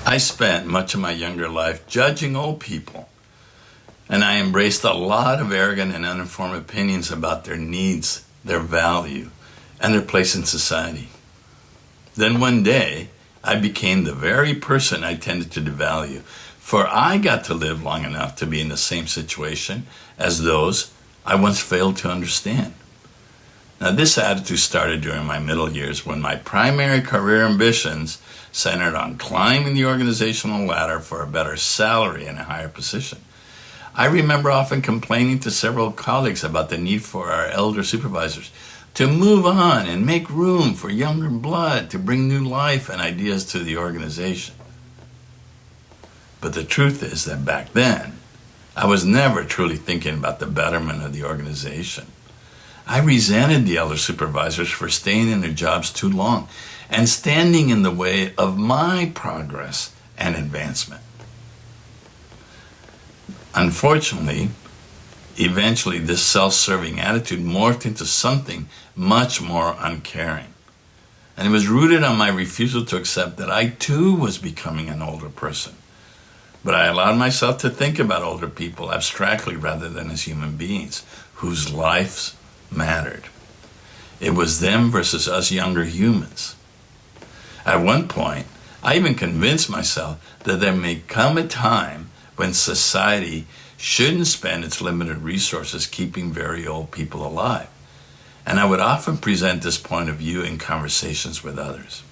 I spent much of my younger life judging old people, and I embraced a lot of arrogant and uninformed opinions about their needs, their value, and their place in society. Then one day, I became the very person I tended to devalue, for I got to live long enough to be in the same situation as those I once failed to understand. Now, this attitude started during my middle years when my primary career ambitions centered on climbing the organizational ladder for a better salary and a higher position. I remember often complaining to several colleagues about the need for our elder supervisors to move on and make room for younger blood to bring new life and ideas to the organization. But the truth is that back then, I was never truly thinking about the betterment of the organization. I resented the elder supervisors for staying in their jobs too long and standing in the way of my progress and advancement. Unfortunately, eventually this self-serving attitude morphed into something much more uncaring. And it was rooted on my refusal to accept that I too was becoming an older person. But I allowed myself to think about older people abstractly rather than as human beings whose lives mattered. It was them versus us younger humans. At one point, I even convinced myself that there may come a time when society shouldn't spend its limited resources keeping very old people alive. And I would often present this point of view in conversations with others.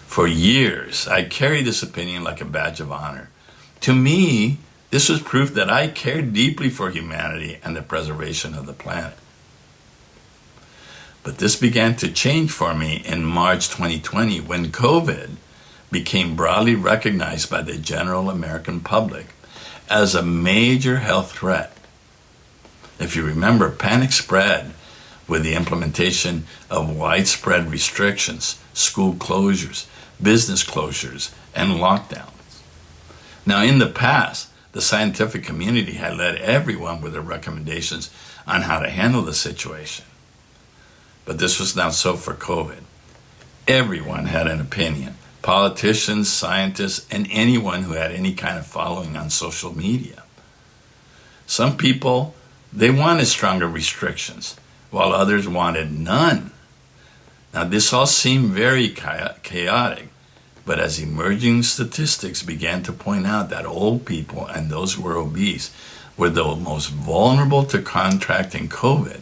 For years, I carried this opinion like a badge of honor. To me, this was proof that I cared deeply for humanity and the preservation of the planet. But this began to change for me in March 2020 when COVID became broadly recognized by the general American public as a major health threat. If you remember, panic spread with the implementation of widespread restrictions, school closures, business closures, and lockdowns. Now, in the past, the scientific community had led everyone with their recommendations on how to handle the situation. But this was not so for COVID. Everyone had an opinion. Politicians, scientists, and anyone who had any kind of following on social media. Some people, they wanted stronger restrictions, while others wanted none. Now, this all seemed very chaotic, but as emerging statistics began to point out that old people and those who were obese were the most vulnerable to contracting COVID,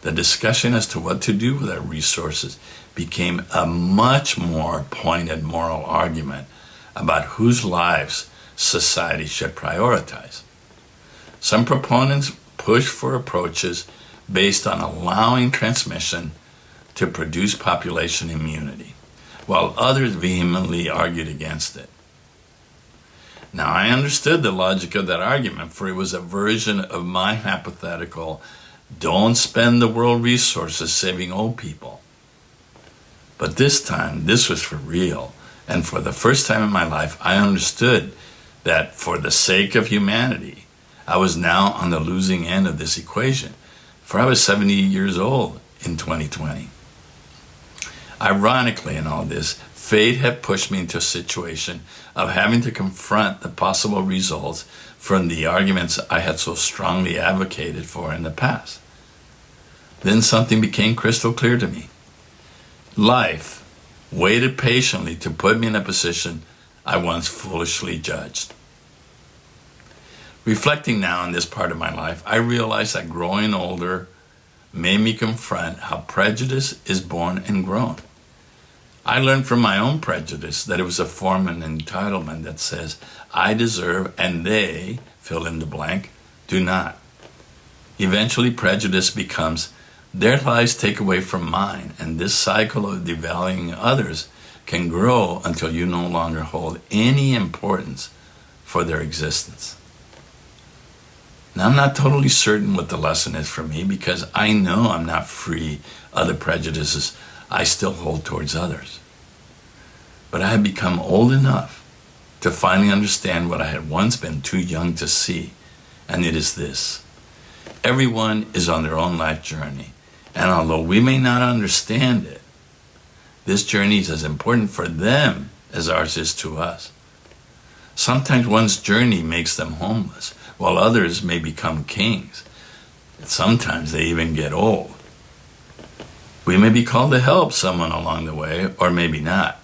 the discussion as to what to do with our resources became a much more pointed moral argument about whose lives society should prioritize. Some proponents pushed for approaches based on allowing transmission to produce population immunity, while others vehemently argued against it. Now, I understood the logic of that argument, for it was a version of my hypothetical, don't spend the world resources saving old people. But this time, this was for real, and for the first time in my life, I understood that for the sake of humanity, I was now on the losing end of this equation, for I was 70 years old in 2020. Ironically in all this, fate had pushed me into a situation of having to confront the possible results from the arguments I had so strongly advocated for in the past. Then something became crystal clear to me. Life waited patiently to put me in a position I once foolishly judged. Reflecting now on this part of my life, I realized that growing older made me confront how prejudice is born and grown. I learned from my own prejudice that it was a form of entitlement that says, I deserve and they, fill in the blank, do not. Eventually, prejudice becomes, their lives take away from mine, and this cycle of devaluing others can grow until you no longer hold any importance for their existence. Now, I'm not totally certain what the lesson is for me because I know I'm not free of the prejudices I still hold towards others. But I have become old enough to finally understand what I had once been too young to see, and it is this. Everyone is on their own life journey, and although we may not understand it, This journey is as important for them as ours is to us. Sometimes one's journey makes them homeless, while others may become kings. Sometimes they even get old. We may be called to help someone along the way, or maybe not.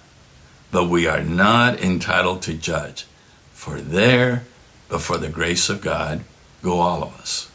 But we are not entitled to judge. For there, but for the grace of God, go all of us.